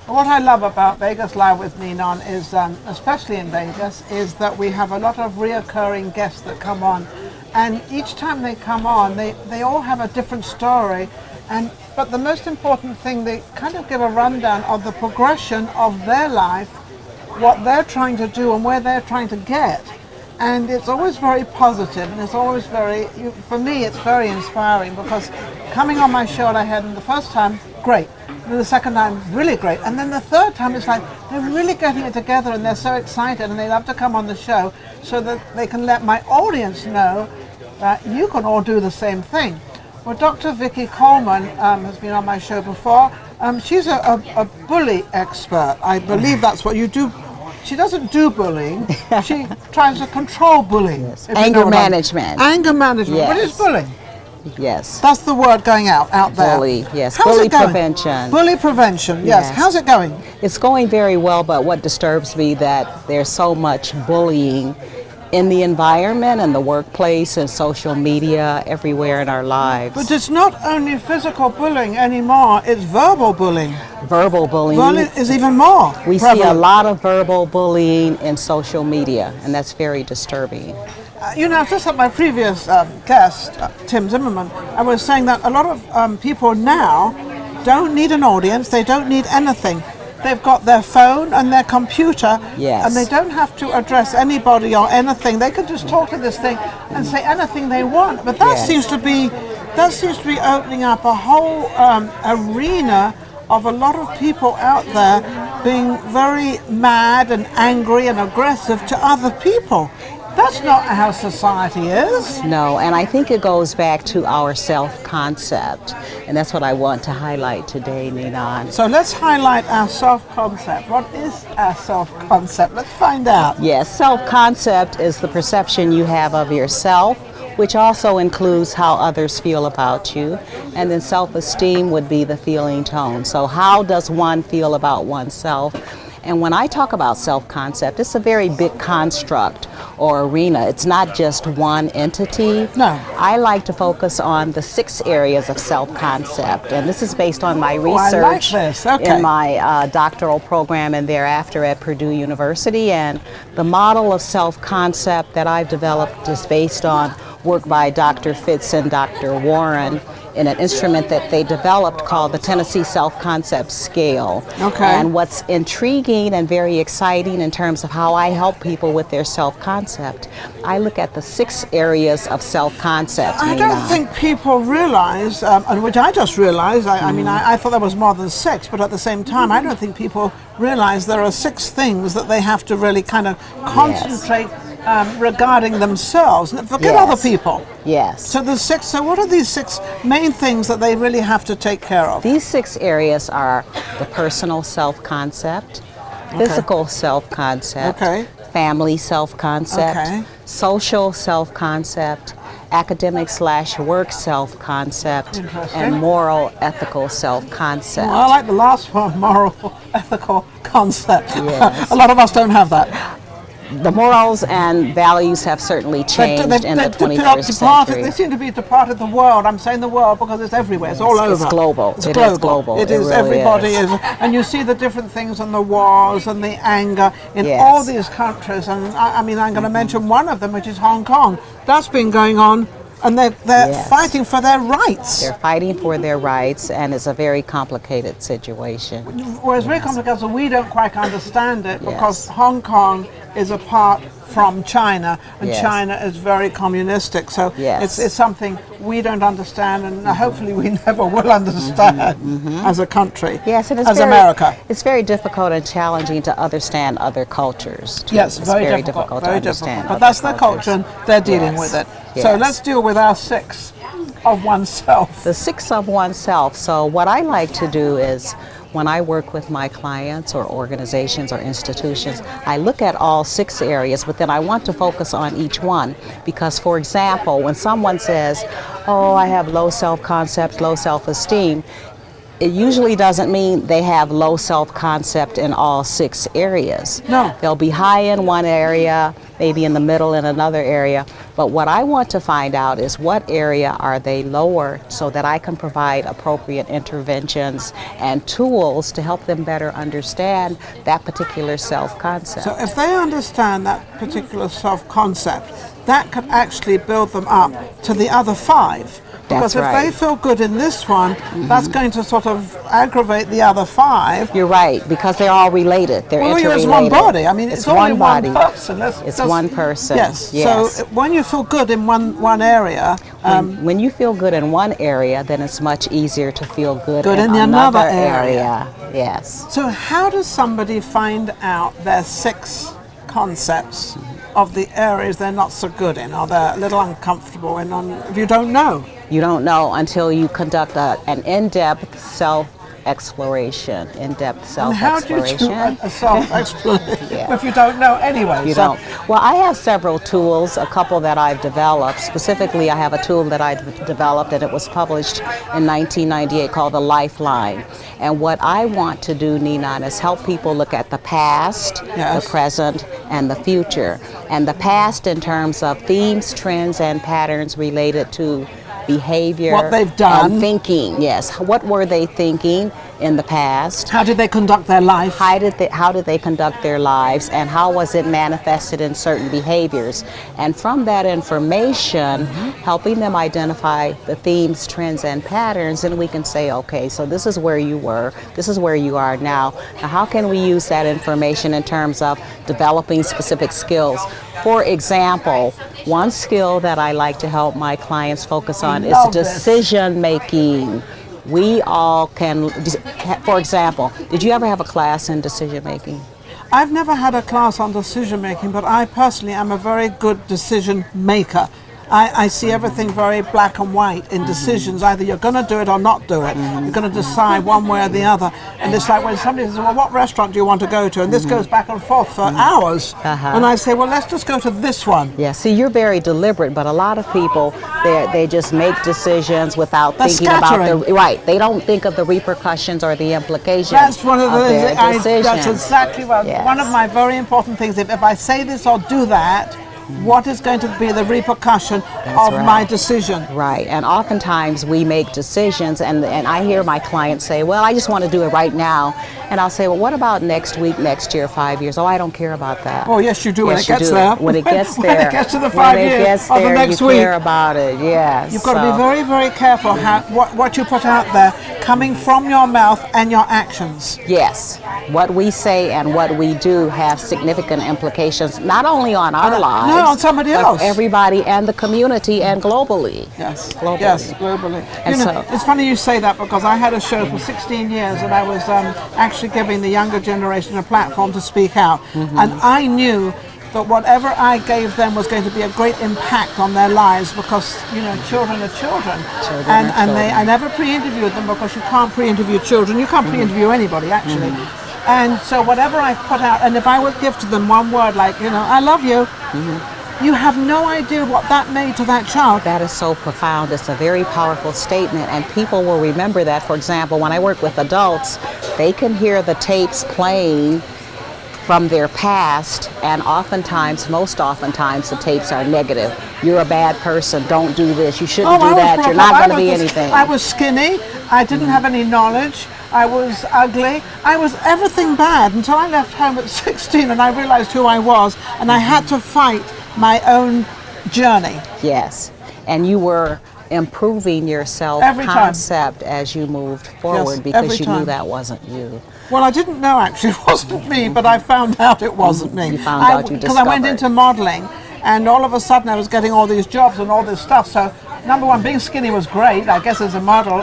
What I love about Vegas Live with Ninon is, especially in Vegas, is that we have a lot of reoccurring guests that come on. And each time they come on, they all have a different story. But the most important thing, they kind of give a rundown of the progression of their life, what they're trying to do and where they're trying to get. And it's always very positive, and it's always for me, it's very inspiring, because coming on my show, I had the first time, great. And the second time, really great. And then the third time, it's like they're really getting it together, and they're so excited, and they love to come on the show so that they can let my audience know that you can all do the same thing. Well, Dr. Vicki Coleman has been on my show before. She's a bully expert. I believe that's what you do. She doesn't do bullying. She tries to control bullying. Yes. Anger management. Anger management. Yes. What is bullying? Yes. That's the word going out there. Bully, yes. How's Bully it going? prevention. Bully prevention, yes. How's it going? It's going very well, but what disturbs me that there's so much bullying in the environment and the workplace and social media everywhere in our lives. But it's not only physical bullying anymore, it's verbal bullying. Verbal bullying. Bullying is even more We prevalent. see a lot of verbal bullying in social media, and that's very disturbing. Just like my previous guest, Tim Zimmerman, I was saying that a lot of people now don't need an audience, they don't need anything. They've got their phone and their computer, Yes. and they don't have to address anybody or anything. They can just talk to this thing and say anything they want. But that Yes. seems to be opening up a whole arena of a lot of people out there being very mad and angry and aggressive to other people. That's not how society is. No, and I think it goes back to our self-concept, and that's what I want to highlight today, Ninon. So let's highlight our self-concept. What is our self-concept? Let's find out. Yes, self-concept is the perception you have of yourself, which also includes how others feel about you. And then self-esteem would be the feeling tone. So how does one feel about oneself? And when I talk about self-concept, it's a very big construct or arena. It's not just one entity. No. I like to focus on the 6 areas of self-concept. And this is based on my I like research this. Okay. in my doctoral program and thereafter at Purdue University. And the model of self-concept that I've developed is based on work by Dr. Fitz and Dr. Warren in an instrument that they developed called the Tennessee Self-Concept Scale. Okay. And what's intriguing and very exciting in terms of how I help people with their self-concept, I look at the 6 areas of self-concept. I don't think people realize, and which I just realized, I thought there was more than 6, but at the same time, I don't think people realize there are 6 things that they have to really kind of concentrate regarding themselves. Forget other people. Yes. So there's 6. So what are these 6 main things that they really have to take care of? These 6 areas are the personal self-concept, physical self-concept, family self-concept, social self-concept, academic/work self-concept, and moral ethical self-concept. Well, I like the last one, moral ethical concept. Yes. A lot of us don't have that. The morals and values have certainly changed in the 21st century. They seem to be departed the world. I'm saying the world because it's everywhere. It's all over. It's global. It's global. It is. Really Everybody is. And you see the different things and the wars and the anger in all these countries. And I'm going to mention one of them, which is Hong Kong. That's been going on. And they're fighting for their rights. They're fighting for their rights, and it's a very complicated situation. Well, it's very complicated, so we don't quite understand it because Hong Kong is apart from China, and China is very communistic. So it's something we don't understand, and hopefully we never will understand as a country, as America. It's very difficult and challenging to understand other cultures. Too. Yes, it's very difficult to understand. But that's their culture, and they're dealing with it. So let's deal with our 6 of oneself. The 6 of oneself. So what I like to do is when I work with my clients or organizations or institutions, I look at all 6 areas, but then I want to focus on each one. Because, for example, when someone says, oh, I have low self-concept, low self-esteem, it usually doesn't mean they have low self-concept in all 6 areas. No. They'll be high in one area, maybe in the middle in another area. But what I want to find out is what area are they lower, so that I can provide appropriate interventions and tools to help them better understand that particular self-concept. So if they understand that particular self-concept, that could actually build them up to the other 5. Because That's if right. they feel good in this one, that's going to sort of aggravate the other 5. You're right, because they're all related. They're Well, interrelated. it's one body. I mean, it's only one body. one person. It's one person. Yes. Yes. So when you feel good in one area, When you feel good in one area, then it's much easier to feel good Good in in another another area. Yes. so how does somebody find out their 6 concepts of the areas they're not so good in, or they're a little uncomfortable in, if you don't know? You don't know until you conduct an in-depth self-exploration. In-depth And how do you do self-exploration. a self-exploration Yeah. if you don't know anyway? You don't. Well, I have several tools, a couple that I've developed. Specifically, I have a tool that I developed, and it was published in 1998, called the Lifeline. And what I want to do, Ninon, is help people look at the past, Yes. the present, and the future. And the past in terms of themes, trends, and patterns related to behavior, What they've done. and thinking. Yes, what were they thinking in the past? How did they conduct their life? How did they conduct their lives, and how was it manifested in certain behaviors? And from that information, helping them identify the themes, trends, and patterns, and we can say, okay, so this is where you were, this is where you are now. Now, how can we use that information in terms of developing specific skills? For example, one skill that I like to help my clients focus on is love this. decision making. We all can, for example, did you ever have a class in decision making? I've never had a class on decision making, but I personally am a very good decision maker. I see everything very black and white in decisions. Either you're going to do it or not do it. You're going to decide one way or the other. And it's like when somebody says, well, what restaurant do you want to go to? And this goes back and forth for hours. And I say, well, let's just go to this one. Yeah, see, you're very deliberate, but a lot of people, they just make decisions without They're thinking about scattering. right. They don't think of the repercussions or the implications That's one of the their things. decisions. That's exactly what, Yes. one of my very important things. If I say this or do that, what is going to be the repercussion of right. my decision? Right, and oftentimes we make decisions, and I hear my clients say, well, I just want to do it right now. And I'll say, well, what about next week, next year, 5 years? Oh, I don't care about that. Oh, yes, you do when Yes, it you gets do. there. When it gets there. When it gets to the 5 when it years gets of the there, next you week. care about it, yes. You've got to be very, very careful what you put out there, coming from your mouth and your actions. Yes, what we say and what we do have significant implications, not only on our lives, no, on somebody but else. everybody and the community and globally. Yes, Globally. yes, globally. And You know, so- it's funny you say that, because I had a show for 16 years and I was actually giving the younger generation a platform to speak out. And I knew that whatever I gave them was going to be a great impact on their lives, because, you know, children are children. Children are I never pre-interviewed them, because you can't pre-interview children. You can't pre-interview anybody, actually. And so whatever I put out, and if I would give to them one word like, you know, I love you, you have no idea what that made to that child. That is so profound. It's a very powerful statement, and people will remember that. For example, when I work with adults, they can hear the tapes playing from their past, and most oftentimes the tapes are negative. You're a bad person, don't do this, you shouldn't do that, you're not going to be anything. I was skinny, I didn't have any knowledge, I was ugly, I was everything bad until I left home at 16 and I realized who I was, and I had to fight my own journey. Yes, and you were improving your self-concept as you moved forward, because every you knew time. that wasn't you. Well, I didn't know actually it wasn't me, but I found out it wasn't me. You found out, you Because I went discovered. into modeling, and all of a sudden I was getting all these jobs and all this stuff. So, number one, being skinny was great, I guess, as a model.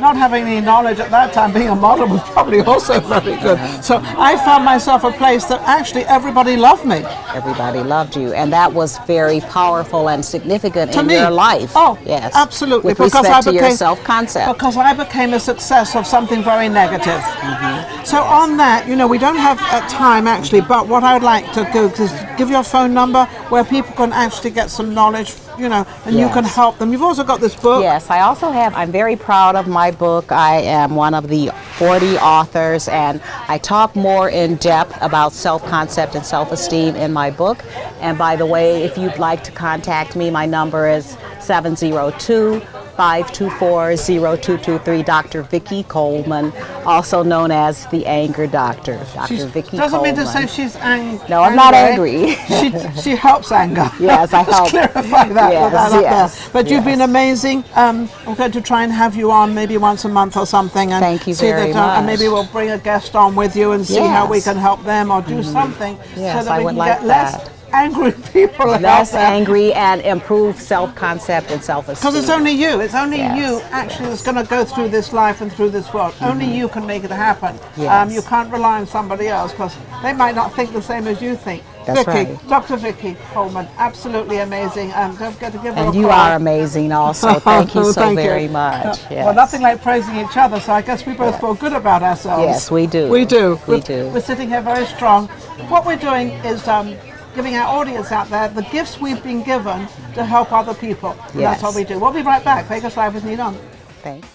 Not having any knowledge at that time, being a model was probably also very good. So I found myself a place that actually everybody loved me. Everybody loved you, and that was very powerful and significant To in me. your life. Oh, yes, absolutely. With Because respect I to your became- self-concept. Because I became a success of something very negative. So on that, you know, we don't have time actually, but what I'd like to do is give your phone number where people can actually get some knowledge, you know, and you can help them. You've also got this book. Yes, I also have, I'm very proud of my book. I am one of the 40 authors, and I talk more in depth about self-concept and self-esteem in my book. And by the way, if you'd like to contact me, my number is 702-524-0223, Dr. Vicki Coleman, also known as the Anger Doctor, Dr. Vicki Coleman. Doesn't mean to say she's angry. No, I'm not angry. she helps anger. Yes, I help. Let's clarify that. Yes, there. But you've been amazing. I'm going to try and have you on maybe once a month or something. And thank you see very that, much. And maybe we'll bring a guest on with you and see how we can help them or do something so that we can get less angry people less angry and improve self-concept and self-esteem. Because it's only you. It's only you actually that's going to go through this life and through this world. Only you can make it happen. You can't rely on somebody else because they might not think the same as you think. That's Vicki, right. Dr. Vicki Coleman, absolutely amazing. Don't forget to give her a And you call. are amazing also. Thank you so very much. Yes. Well, nothing like praising each other, so I guess we both feel good about ourselves. Yes, we do. We do. We're sitting here very strong. What we're doing is giving our audience out there the gifts we've been given to help other people. And that's what we do. We'll be right back. Vegas Live with Ninon. Thanks.